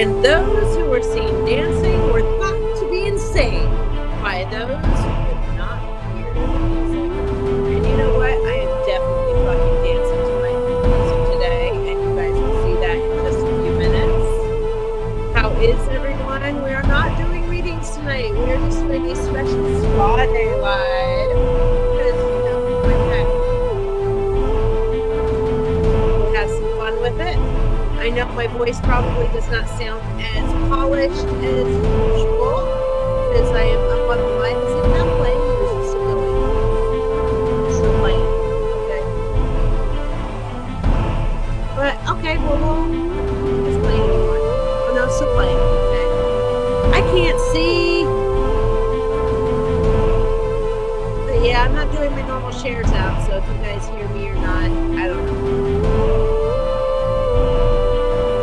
And those who were seen dancing were thought to be insane by those who could not hear the music. And you know what? I am definitely fucking dancing to my music today, and you guys will see that in just a few minutes. How is everyone? We are not doing readings tonight. We are just doing a special spa day live. Because, you know, my pet. We'll have some fun with it. I know my voice probably does not sound as polished as usual because I am up on the line. Is it not playing or is it still going? It's still playing. Okay. But, okay, well, it's playing anymore. Oh, no, it's still playing. Okay. I can't see. But yeah, I'm not doing my normal shares out, so if you guys hear me or not, I don't know.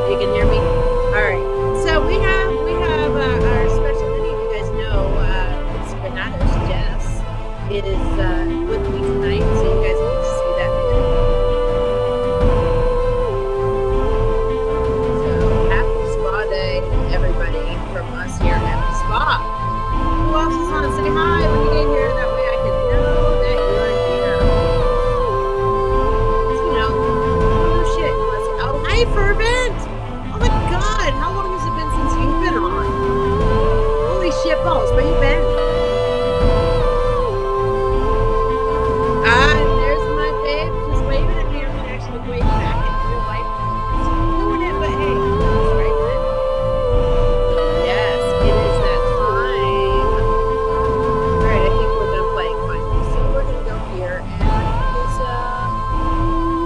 You can hear me? All right. So we have our special lady. You guys know it's Bernato's Jess is with me tonight, so you guys will see that in a minute. So happy spa day to everybody from us here at the spa. Who else is on? Say hi when you get here. That way I can know that you're here. You know, oh shit. Oh, hi, Fervent. Oh my God, how long has it been since you've been on? Holy shit balls, where you been? There's my babe just waving at me. I'm gonna actually wave back in real life. She's doing it, but hey, that's right, man. Yes, it is that time. Alright, I think we're done playing finally. So we're gonna go here and use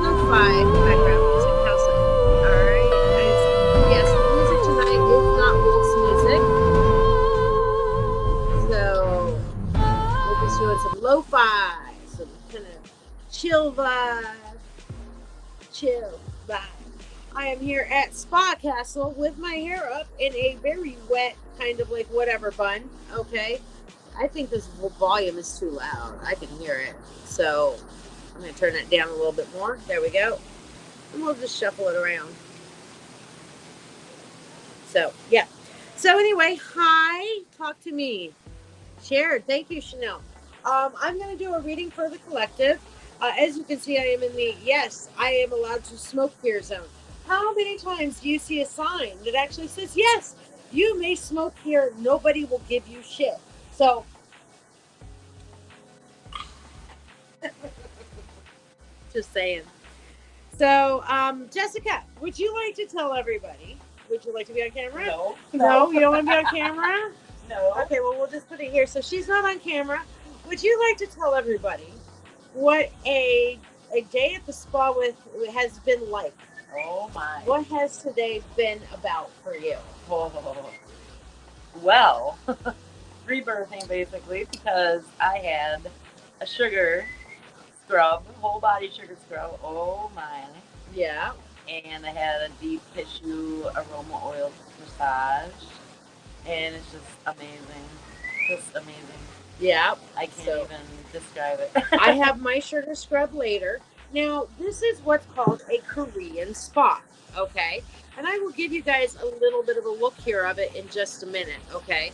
Lo-fi background music. How's that? Alright, guys. Yes, the music tonight is not Wolf's music. So we're just doing some lo-fi, some kind of chill vibe. I am here at Spa Castle with my hair up in a very wet, kind of like whatever bun. Okay. I think this volume is too loud. I can hear it. So I'm going to turn that down a little bit more. There we go. And we'll just shuffle it around. So, yeah. So, anyway, hi. Talk to me. Shared. Thank you, Chanel. I'm going to do a reading for the collective. As you can see, I am in the, yes, I am allowed to smoke here zone. How many times do you see a sign that actually says, yes, you may smoke here. Nobody will give you shit. So, just saying. So, Jessica, would you like to tell everybody? Would you like to be on camera? No. No, you don't want to be on camera? No. Okay, well, we'll just put it here. So she's not on camera. Would you like to tell everybody what a day at the spa with has been like? Oh my. What has today been about for you? Oh. Well, rebirthing basically, because I had a sugar scrub, whole body sugar scrub. Oh my. Yeah. And I had a deep tissue aroma oil massage. And it's just amazing. Just amazing. Yeah. I can't even describe it. I have my sugar scrub later. Now, this is what's called a Korean spa, okay? And I will give you guys a little bit of a look here of it in just a minute, okay?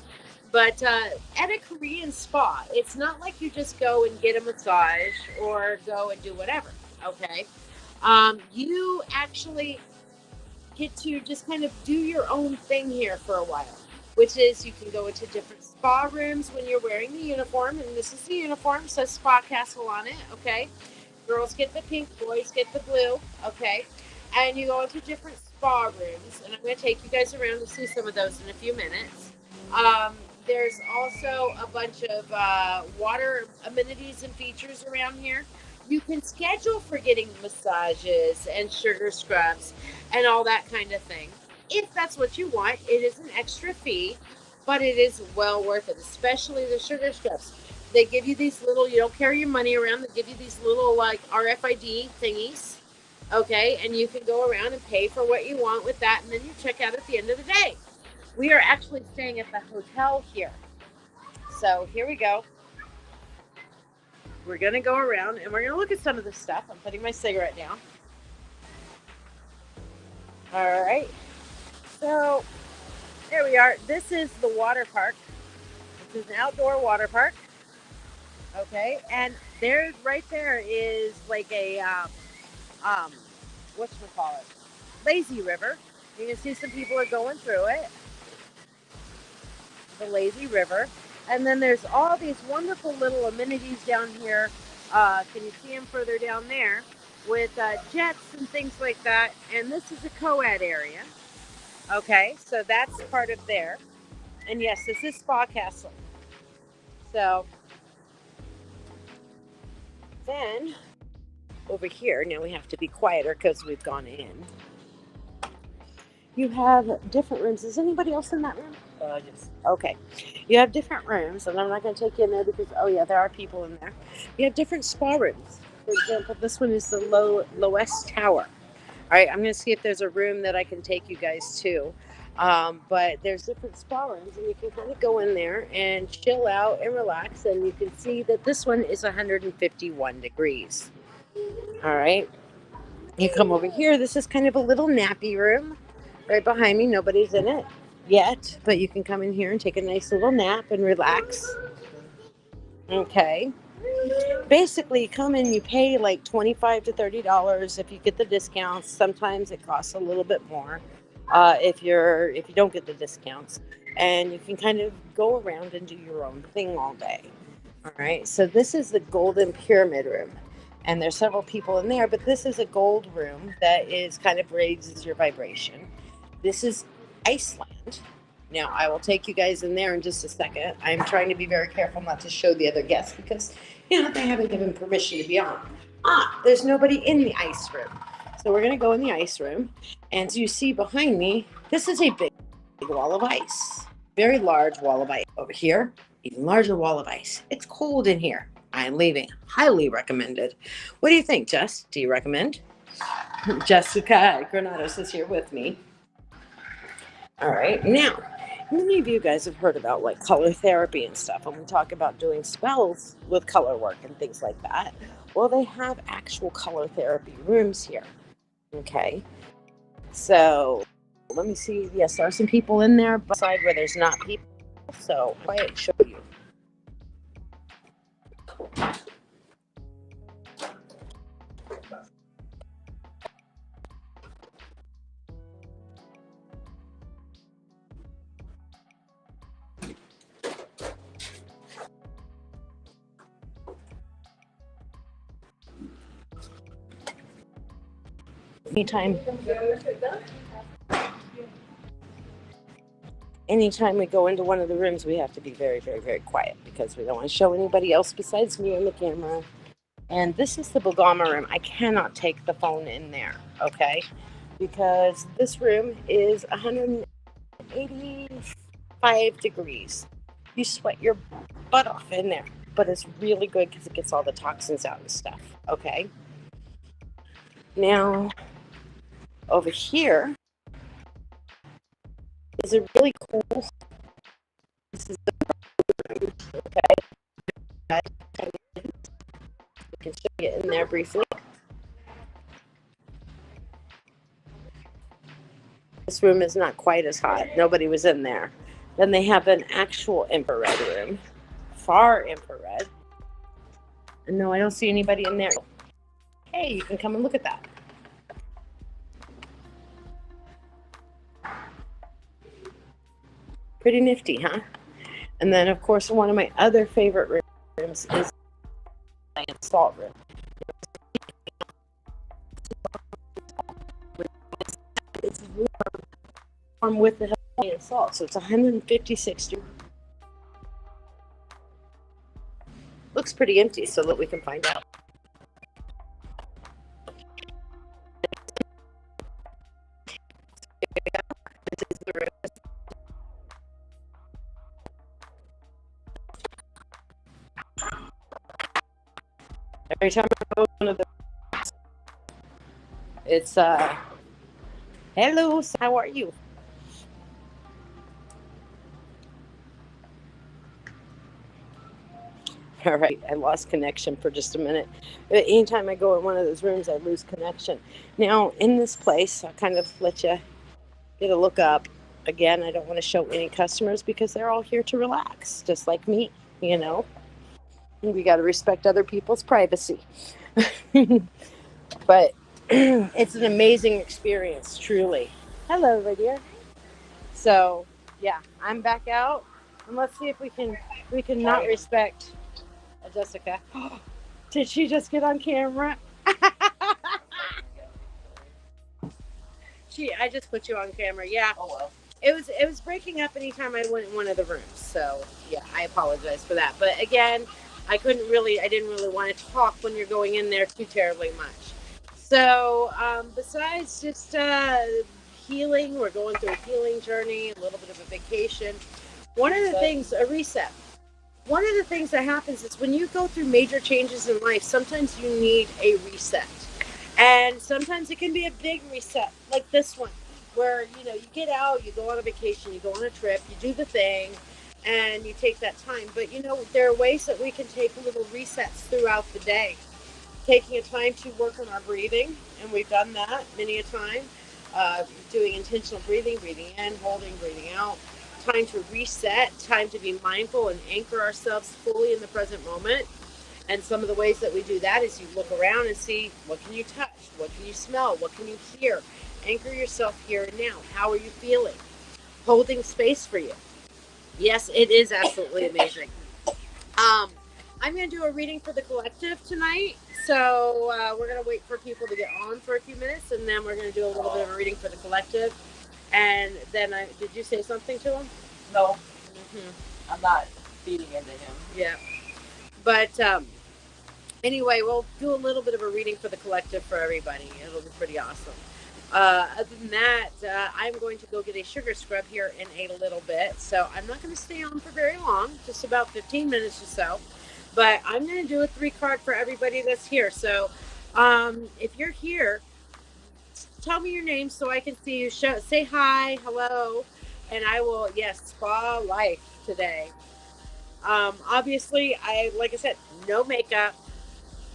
But at a Korean spa, it's not like you just go and get a massage or go and do whatever, okay? You actually get to just kind of do your own thing here for a while, which is you can go into different spa rooms when you're wearing the uniform, and this is the uniform, says Spa Castle on it, okay? Girls get the pink, boys get the blue, okay? And you go into different spa rooms, and I'm going to take you guys around to see some of those in a few minutes. There's also a bunch of water amenities and features around here. You can schedule for getting massages and sugar scrubs and all that kind of thing. If that's what you want, it is an extra fee, but it is well worth it, especially the sugar scrubs. They give you these little, you don't carry your money around, they give you these little like RFID thingies, okay? And you can go around and pay for what you want with that, and then you check out at the end of the day. We are actually staying at the hotel here. So here we go. We're going to go around and we're going to look at some of this stuff. I'm putting my cigarette down. All right. So There we are. This is the water park. This is an outdoor water park. Okay, and there's right there is like a whatchamacallit, lazy river. You can see some people are going through it, the lazy river. And then there's all these wonderful little amenities down here. Can you see them further down there with jets and things like that? And this is a co-ed area. Okay, so that's part of there. And yes, this is Spa Castle. So then over here, now we have to be quieter because we've gone in. You have different rooms. Is anybody else in that room? Yes. Okay. You have different rooms, and I'm not going to take you in there because, oh yeah, there are people in there. You have different spa rooms. For example, this one is the lowest tower. All right, I'm going to see if there's a room that I can take you guys to. But there's different spa rooms, and you can kind of go in there and chill out and relax. And you can see that this one is 151 degrees. All right. You come over here. This is kind of a little nappy room right behind me. Nobody's in it yet, but you can come in here and take a nice little nap and relax. Okay. Basically, you come in, you pay like $25 to $30 if you get the discounts. Sometimes it costs a little bit more if you don't get the discounts, and you can kind of go around and do your own thing all day. All right. So this is the Golden Pyramid Room, and there's several people in there, but this is a gold room that is kind of raises your vibration. This is Iceland. Now, I will take you guys in there in just a second. I'm trying to be very careful not to show the other guests because, they haven't given permission to be on. There's nobody in the ice room. So we're going to go in the ice room. And as you see behind me, this is a big wall of ice. Very large wall of ice. Over here, even larger wall of ice. It's cold in here. I'm leaving. Highly recommended. What do you think, Jess? Do you recommend? Jessica Granados is here with me. All right. Now, many of you guys have heard about like color therapy and stuff, and we talk about doing spells with color work and things like that. Well, they have actual color therapy rooms here. Okay. So let me see. Yes, there are some people in there, but side where there's not people. So I'll show you. Anytime we go into one of the rooms, we have to be very, very, very quiet because we don't want to show anybody else besides me and the camera. And this is the Bogama room. I cannot take the phone in there, okay? Because this room is 185 degrees. You sweat your butt off in there, but it's really good because it gets all the toxins out and stuff, okay? Now, over here is a really cool. This is the room, okay? I can show you in there briefly. This room is not quite as hot. Nobody was in there. Then they have an actual infrared room, far infrared. And no, I don't see anybody in there. Hey, you can come and look at that. Pretty nifty, huh? And then, of course, one of my other favorite rooms is the salt room. It's warm with the Himalayan salt, so it's 156 degrees. Looks pretty empty, so that we can find out. This is the room. Every time I go to one of the, it's hello, how are you? All right, I lost connection for just a minute. Anytime I go in one of those rooms, I lose connection. Now, in this place, I'll kind of let you get a look up. Again, I don't want to show any customers because they're all here to relax, just like me, you know. And we got to respect other people's privacy. But it's an amazing experience, truly. Hello, my dear. So, yeah, I'm back out, and let's see if we can not respect Jessica. Did she just get on camera? I just put you on camera. Yeah. Oh well. It was breaking up anytime I went in one of the rooms. So yeah, I apologize for that. But again, I didn't really want to talk when you're going in there too terribly much. So besides just healing, we're going through a healing journey, a little bit of a vacation. One of the things, a reset. One of the things that happens is when you go through major changes in life, sometimes you need a reset. And sometimes it can be a big reset, like this one, where you get out, you go on a vacation, you go on a trip, you do the thing, and you take that time. But there are ways that we can take little resets throughout the day. Taking a time to work on our breathing, and we've done that many a time. Doing intentional breathing, breathing in, holding, breathing out. Time to reset, time to be mindful and anchor ourselves fully in the present moment. And some of the ways that we do that is you look around and see, what can you touch? What can you smell? What can you hear? Anchor yourself here and now. How are you feeling? Holding space for you. Yes, it is absolutely amazing. I'm going to do a reading for the collective tonight. So we're going to wait for people to get on for a few minutes, and then we're going to do a little bit of a reading for the collective. And then, did you say something to him? No. Mm-hmm. I'm not feeding into him. Yeah. But anyway, we'll do a little bit of a reading for the collective for everybody. It'll be pretty awesome. Other than that, I'm going to go get a sugar scrub here in a little bit. So I'm not going to stay on for very long, just about 15 minutes or so. But I'm going to do a 3-card for everybody that's here. So if you're here, tell me your name so I can see you. Say hi, hello, and I will, yes, spa life today. Obviously, like I said, no makeup,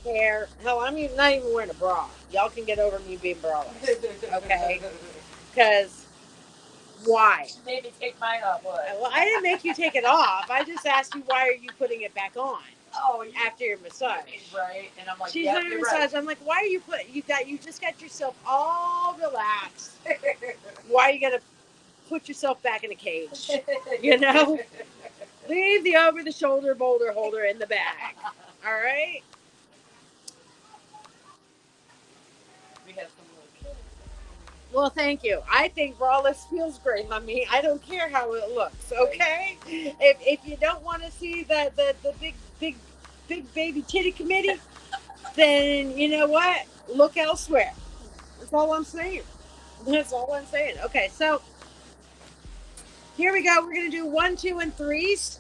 hair. Hell, I'm not even wearing a bra. Y'all can get over me being braless, okay? Because why? You made me take mine off. What? Well, I didn't make you take it off. I just asked you, why are you putting it back on? Oh, after your massage, right? And I'm like, she's on your massage. Right. I'm like, why are you you just got yourself all relaxed. Why are you gonna put yourself back in a cage? Leave the over-the-shoulder boulder holder in the bag. All right. We have some little. Well, thank you. I think braless feels great on me. I don't care how it looks. Okay. If you don't want to see the big baby titty committee, then you know what? Look elsewhere. That's all I'm saying. Okay, so here we go. We're going to do 1, 2, and 3s.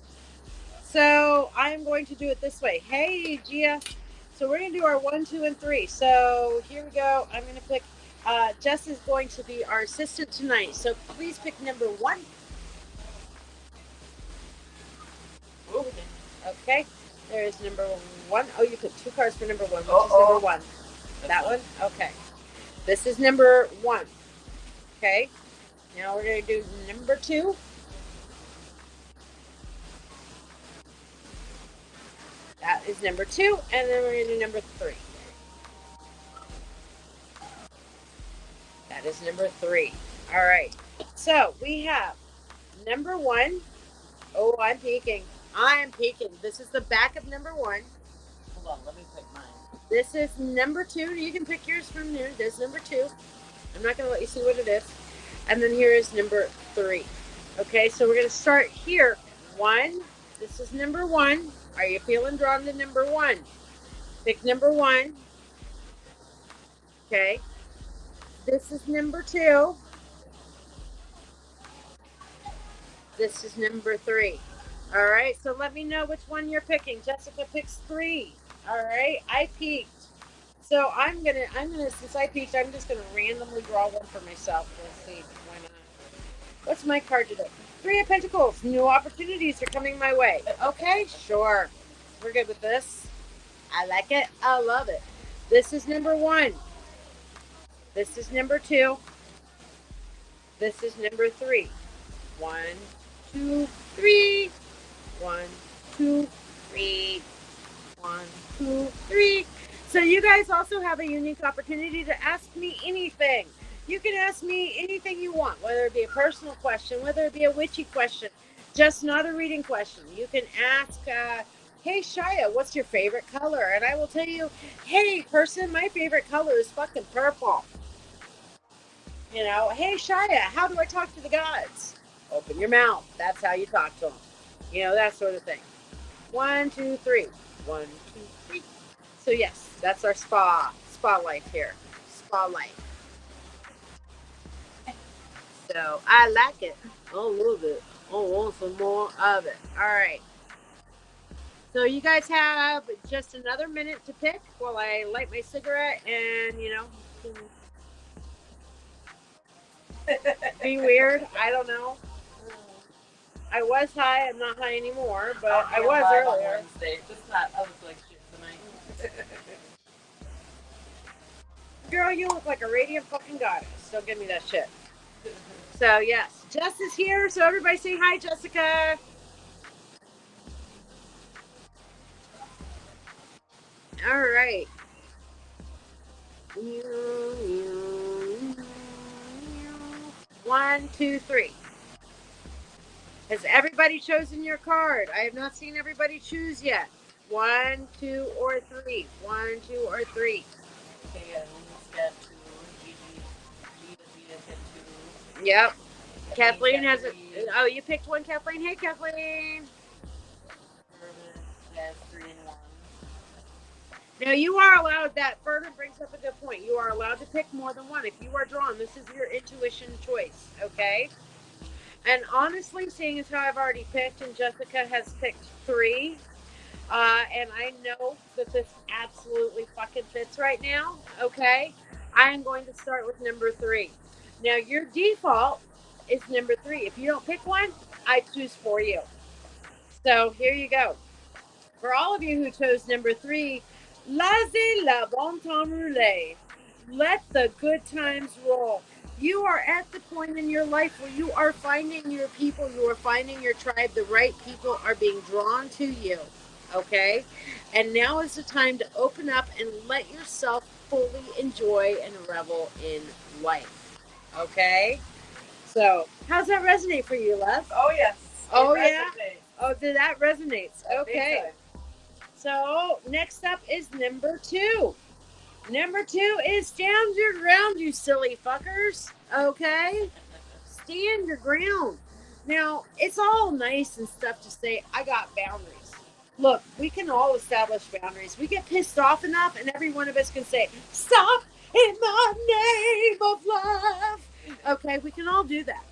So I'm going to do it this way. Hey, Gia. So we're going to do our 1, 2, and 3. So here we go. I'm going to pick. Jess is going to be our assistant tonight. So please pick number 1. Okay. There's number 1. Oh, you picked 2 cards for number 1. Which is number 1? That one? Okay. This is number 1. Okay. Now we're going to do number 2. That is number 2. And then we're going to do number 3. That is number 3. All right. So we have number 1. Oh, I'm peeking. This is the back of number 1. Hold on. Let me pick mine. This is number 2. You can pick yours from there. There's number 2. I'm not going to let you see what it is. And then here is number 3. Okay, so we're going to start here. 1. This is number 1. Are you feeling drawn to number 1? Pick number 1. Okay. This is number 2. This is number 3. All right, so let me know which one you're picking. Jessica picks 3. All right, I peeked. So I'm gonna since I peeked, I'm just gonna randomly draw one for myself. Let's see, why not? What's my card today? 3 of Pentacles. New opportunities are coming my way. Okay, sure. We're good with this. I like it. I love it. This is number 1. This is number 2. This is number 3. 1, 2, 3. 1, 2, 3. 1, 2, 3. So you guys also have a unique opportunity to ask me anything. You can ask me anything you want, whether it be a personal question, whether it be a witchy question, just not a reading question. You can ask, hey Shiya, what's your favorite color? And I will tell you, hey person, my favorite color is fucking purple. You know, hey Shiya, how do I talk to the gods? Open your mouth. That's how you talk to them. You know, that sort of thing. 1, 2, 3. 1, 2, 3. So yes, that's our spa life here. Spa life. So I like it. I love it. I want some more of it. All right. So you guys have just another minute to pick while I light my cigarette and be weird. I don't know. I was high. I'm not high anymore, but I was earlier. Wednesday. Just not. I look like shit tonight. Girl, you look like a radiant fucking goddess. Don't give me that shit. So yes, Jess is here. So everybody say hi, Jessica. All right. 1, 2, 3. Has everybody chosen your card? I have not seen everybody choose yet. 1, 2, or 3. 1, 2, or 3. Okay, yeah, got 2. Gigi had 2. Yep. Kathleen has a. Oh, you picked one, Kathleen. Hey, Kathleen. Has 3 and 1. Now you are allowed. That Furman brings up a good point. You are allowed to pick more than one. If you are drawn, this is your intuition choice. Okay. And honestly, seeing as how I've already picked and Jessica has picked 3, and I know that this absolutely fucking fits right now, okay, I am going to start with number 3. Now, your default is number 3. If you don't pick one, I choose for you. So here you go. For all of you who chose number 3, laissez la bon temps rouler. Let the good times roll. You are at the point in your life where you are finding your people, you are finding your tribe. The right people are being drawn to you, okay? And now is the time to open up and let yourself fully enjoy and revel in life, okay? So, how's that resonate for you, Les? Oh, yes. Oh, yeah? Oh, did that resonate? Okay. So. So, next up is number 2. Number 2 is stand your ground, you silly fuckers. Okay? Stand your ground. Now, it's all nice and stuff to say, I got boundaries. Look, we can all establish boundaries. We get pissed off enough, and every one of us can say, stop in the name of love. Okay, we can all do that.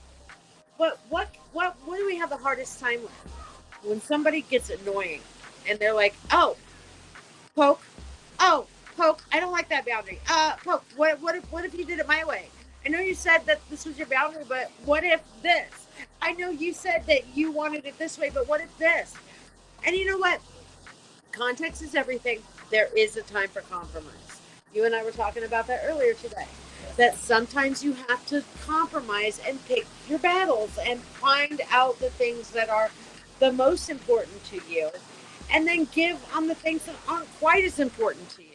But what do we have the hardest time with? When somebody gets annoying, and they're like, oh, poke, oh, poke, I don't like that boundary. Poke, what if you did it my way? I know you said that this was your boundary, but what if this? I know you said that you wanted it this way, but what if this? And you know what? Context is everything. There is a time for compromise. You and I were talking about that earlier today. That sometimes you have to compromise and pick your battles and find out the things that are the most important to you, and then give on the things that aren't quite as important to you.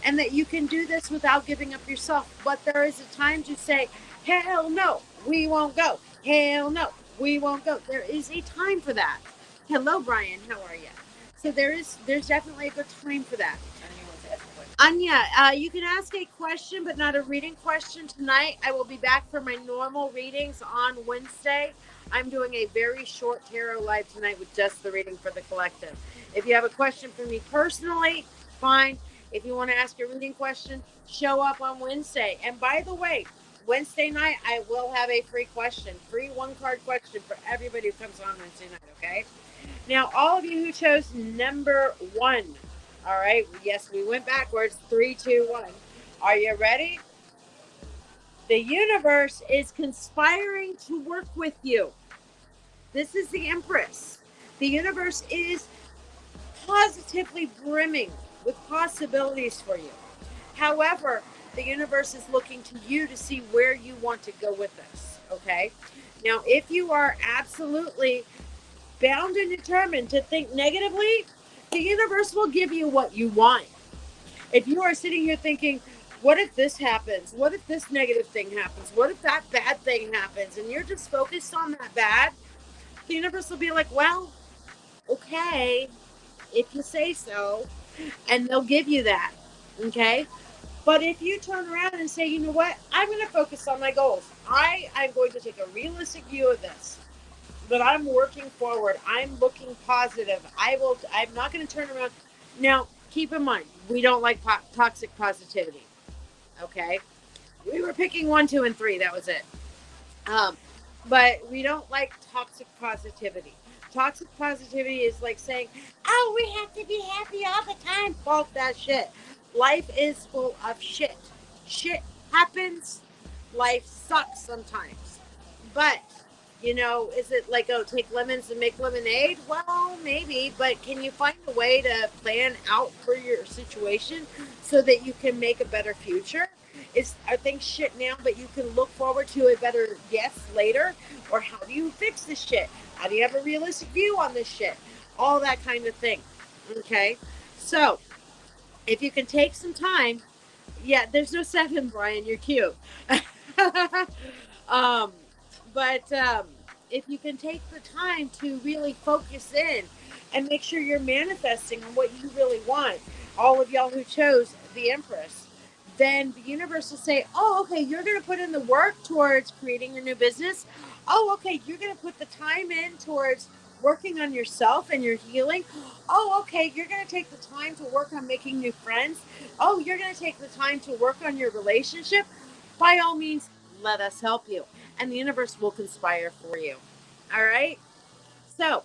And that you can do this without giving up yourself. But there is a time to say, hell no, we won't go. Hell no, we won't go. There is a time for that. Hello, Brian. How are you? So there's definitely a good time for that. Anya, you can ask a question, but not a reading question tonight. I will be back for my normal readings on Wednesday. I'm doing a very short tarot live tonight with just the reading for the collective. If you have a question for me personally, fine. If you want to ask a reading question, show up on Wednesday. And by the way, Wednesday night, I will have a free question, free 1-card question for everybody who comes on Wednesday night, okay? Now, all of you who chose number 1, all right, yes, we went backwards, 3, 2, 1. Are you ready? The universe is conspiring to work with you. This is the Empress. The universe is positively brimming with possibilities for you. However, the universe is looking to you to see where you want to go with this, okay? Now, if you are absolutely bound and determined to think negatively, the universe will give you what you want. If you are sitting here thinking, what if this happens? What if this negative thing happens? What if that bad thing happens? And you're just focused on that bad, the universe will be like, well, okay, if you say so. And they'll give you that. Okay? But if you turn around and say, you know what, I'm going to focus on my goals. I'm going to take a realistic view of this. But I'm working forward. I'm looking positive. I'm not going to turn around. Now, keep in mind, we don't like toxic positivity. Okay? We were picking 1, 2, and 3. That was it. Um, but we don't like toxic positivity. Toxic positivity is like saying, oh, we have to be happy all the time. Fuck that shit. Life is full of shit. Shit happens. Life sucks sometimes. But, is it like, oh, take lemons and make lemonade? Well, maybe. But can you find a way to plan out for your situation so that you can make a better future? Are things shit now, but you can look forward to a better yes later? Or how do you fix this shit? How do you have a realistic view on this shit? All that kind of thing. Okay? So, if you can take some time, yeah, there's no 7, Brian. You're cute. um, but if you can take the time to really focus in and make sure you're manifesting on what you really want, all of y'all who chose the Empress, then the universe will say, oh, okay, you're going to put in the work towards creating your new business. Oh, okay, you're going to put the time in towards working on yourself and your healing. Oh, okay, you're going to take the time to work on making new friends. Oh, you're going to take the time to work on your relationship. By all means, let us help you. And the universe will conspire for you. All right? So,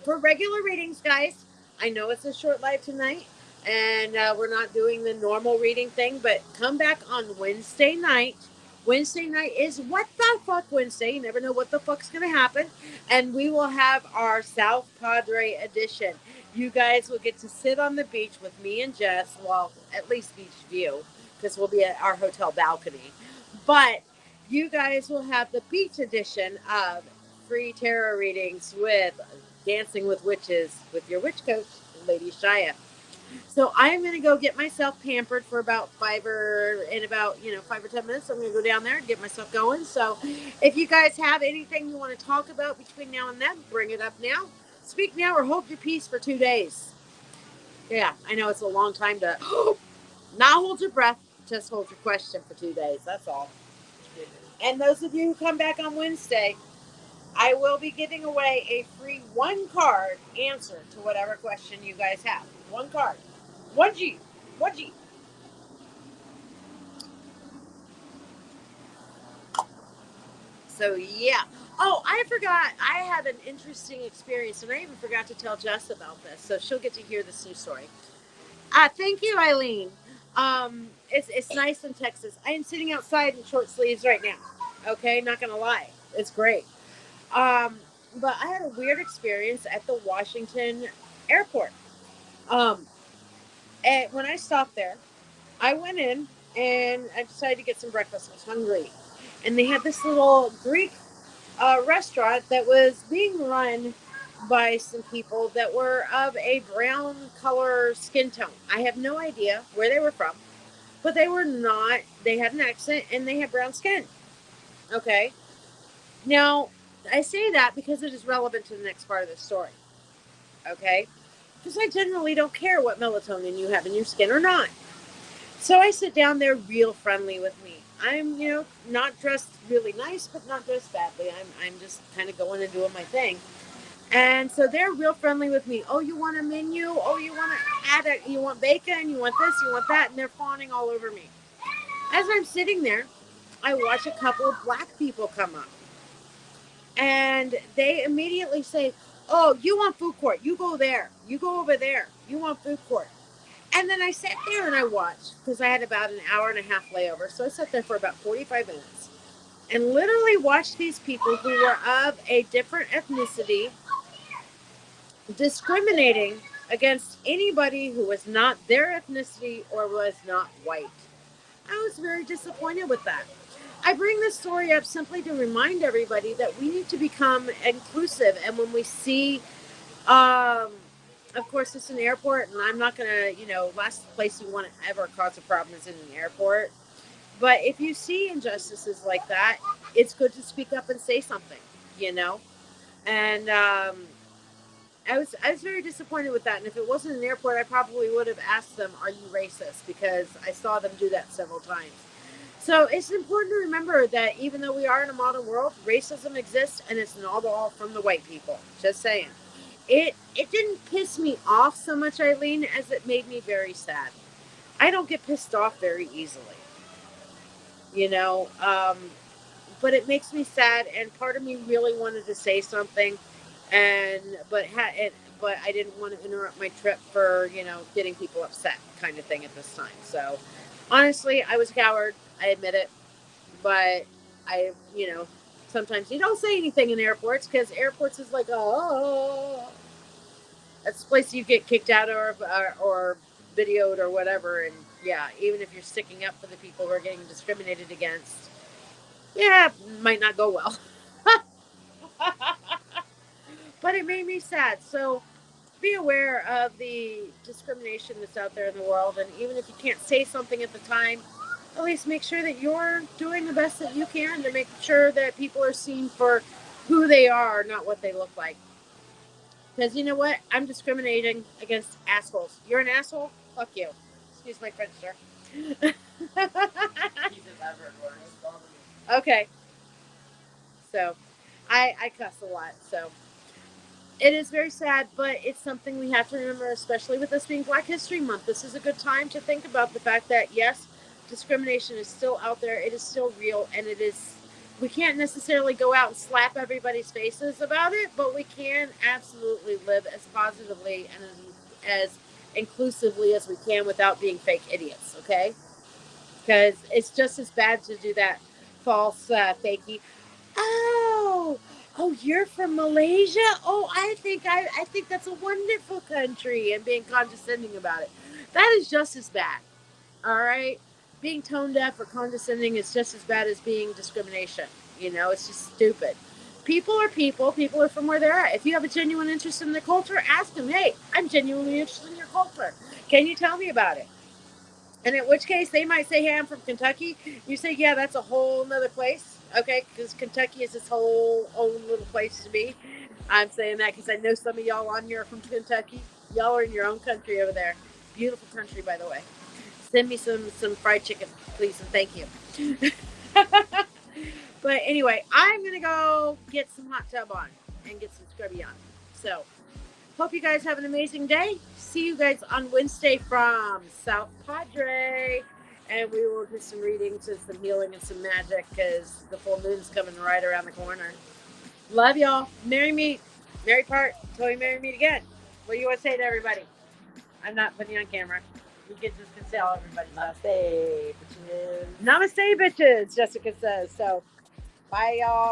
for regular readings, guys, I know it's a short live tonight, and we're not doing the normal reading thing, but come back on Wednesday night. Wednesday night is What the Fuck Wednesday. You never know what the fuck's going to happen. And we will have our South Padre edition. You guys will get to sit on the beach with me and Jess. Well, at least beach view, because we'll be at our hotel balcony. But you guys will have the beach edition of free tarot readings with Dancing with Witches with your witch coach, LadyShiya. So I'm going to go get myself pampered for about 5 or 10 minutes. I'm going to go down there and get myself going. So if you guys have anything you want to talk about between now and then, bring it up now. Speak now or hold your peace for 2 days. Yeah, I know it's a long time to not hold your breath, just hold your question for 2 days. That's all. And those of you who come back on Wednesday, I will be giving away a free 1 card answer to whatever question you guys have. 1 card. 1G. 1G. So, yeah. Oh, I forgot. I had an interesting experience, and I even forgot to tell Jess about this. So she'll get to hear this new story. Thank you, Eileen. It's nice in Texas. I am sitting outside in short sleeves right now. Okay, not gonna lie, it's great. Um, but I had a weird experience at the Washington airport. Um, and when I stopped there, I went in and I decided to get some breakfast. I was hungry, and they had this little Greek restaurant that was being run by some people that were of a brown color skin tone. I have no idea where they were from, but they were not. They had an accent and they had brown skin. Okay, now I say that because it is relevant to the next part of the story. Okay, because I generally don't care what melatonin you have in your skin or not. So I sit down there real friendly with me. I'm, not dressed really nice, but not dressed badly. I'm just kind of going and doing my thing. And so they're real friendly with me. Oh, you want a menu? Oh, you want to you want bacon? You want this? You want that? And they're fawning all over me. As I'm sitting there, I watch a couple of black people come up. And they immediately say, oh, you want food court? You go there. You go over there. You want food court. And then I sat there and I watched because I had about an hour and a half layover. So I sat there for about 45 minutes and literally watched these people who were of a different ethnicity discriminating against anybody who was not their ethnicity or was not white. I was very disappointed with that. I bring this story up simply to remind everybody that we need to become inclusive. And when we see, of course, it's an airport, and I'm not going to, last place you want to ever cause a problem is in an airport. But if you see injustices like that, it's good to speak up and say something, you know? And I was very disappointed with that. And if it wasn't an airport, I probably would have asked them, "Are you racist?" Because I saw them do that several times. So it's important to remember that even though we are in a modern world, racism exists, and it's not all from the white people. Just saying. It didn't piss me off so much, Eileen, as it made me very sad. I don't get pissed off very easily, you know. But it makes me sad, and part of me really wanted to say something, and but I didn't want to interrupt my trip for getting people upset, kind of thing at this time. So honestly, I was a coward. I admit it, but I sometimes you don't say anything in airports because airports is like that's the place you get kicked out of or videoed or whatever, and yeah, even if you're sticking up for the people who are getting discriminated against, yeah, it might not go well. But it made me sad. So be aware of the discrimination that's out there in the world. And even if you can't say something at the time, at least make sure that you're doing the best that you can to make sure that people are seen for who they are, not what they look like. Because you know what? I'm discriminating against assholes. You're an asshole? Fuck you. Excuse my French, sir. Okay. So I cuss a lot. So it is very sad, but it's something we have to remember, especially with this being Black History Month. This is a good time to think about the fact that, yes, discrimination is still out there. It is still real, and it is. We can't necessarily go out and slap everybody's faces about it, but we can absolutely live as positively and as inclusively as we can without being fake idiots, okay? Because it's just as bad to do that false fakey. Oh, oh, you're from Malaysia? Oh, I think that's a wonderful country, and being condescending about it. That is just as bad. All right? Being tone deaf or condescending is just as bad as being discrimination. It's just stupid. People are people. People are from where they're at. If you have a genuine interest in their culture, ask them, "Hey, I'm genuinely interested in your culture. Can you tell me about it?" And in which case, they might say, "Hey, I'm from Kentucky." You say, "Yeah, that's a whole nother place." Okay, because Kentucky is its whole own little place to be. I'm saying that because I know some of y'all on here are from Kentucky. Y'all are in your own country over there. Beautiful country, by the way. Send me some fried chicken, please, and thank you. But anyway, I'm going to go get some hot tub on and get some scrubby on. So hope you guys have an amazing day. See you guys on Wednesday from South Padre. And we will do some readings and some healing and some magic because the full moon's coming right around the corner. Love y'all. Marry me. Marry part until we marry me again. What do you want to say to everybody? I'm not putting you on camera. You can just tell everybody. Namaste, bitches. Namaste, bitches, Jessica says. So, bye, y'all.